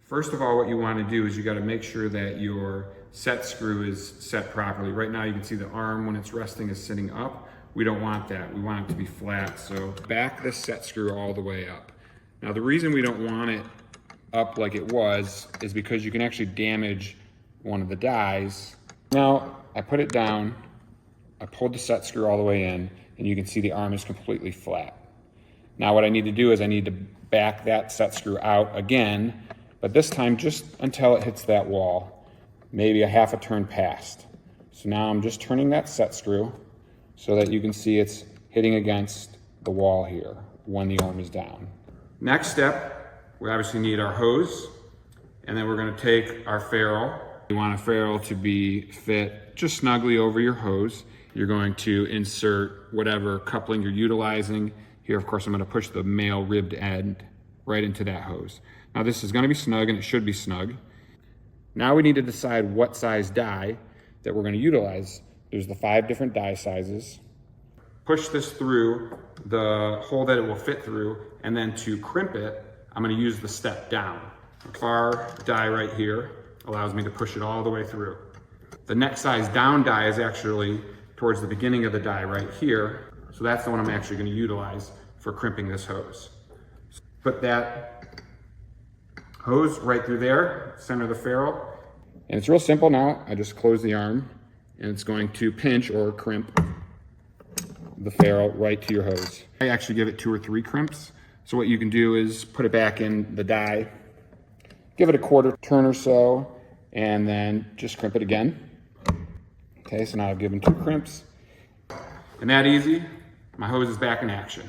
First of all, what you want to do is you got to make sure that your set screw is set properly. Right now you can see the arm when it's resting is sitting up. We don't want that. We want it to be flat. So back this set screw all the way up. Now the reason we don't want it up like it was is because you can actually damage one of the dies. Now I put it down, I pulled the set screw all the way in, and you can see the arm is completely flat. Now what I need to do is I need to back that set screw out again, but this time just until it hits that wall, maybe a half a turn past. So now I'm just turning that set screw so that you can see it's hitting against the wall here when the arm is down. Next step, we obviously need our hose, and then we're going to take our ferrule. You want a ferrule to be fit just snugly over your hose. You're going to insert whatever coupling you're utilizing. Here, of course, I'm going to push the male ribbed end right into that hose. Now this is going to be snug, and it should be snug. Now we need to decide what size die that we're going to utilize. There's the 5 different die sizes. Push this through the hole that it will fit through, and then to crimp it, I'm going to use the step down. Our die right here allows me to push it all the way through. The next size down die is actually towards the beginning of the die right here. So that's the one I'm actually going to utilize for crimping this hose. Put that hose right through there, center of the ferrule. And it's real simple now. I just close the arm, and it's going to pinch or crimp the ferrule right to your hose. I actually give it 2 or 3 crimps. So what you can do is put it back in the die, give it a quarter turn or so, and then just crimp it again. Okay, so now I've given 2 crimps. And that easy, my hose is back in action.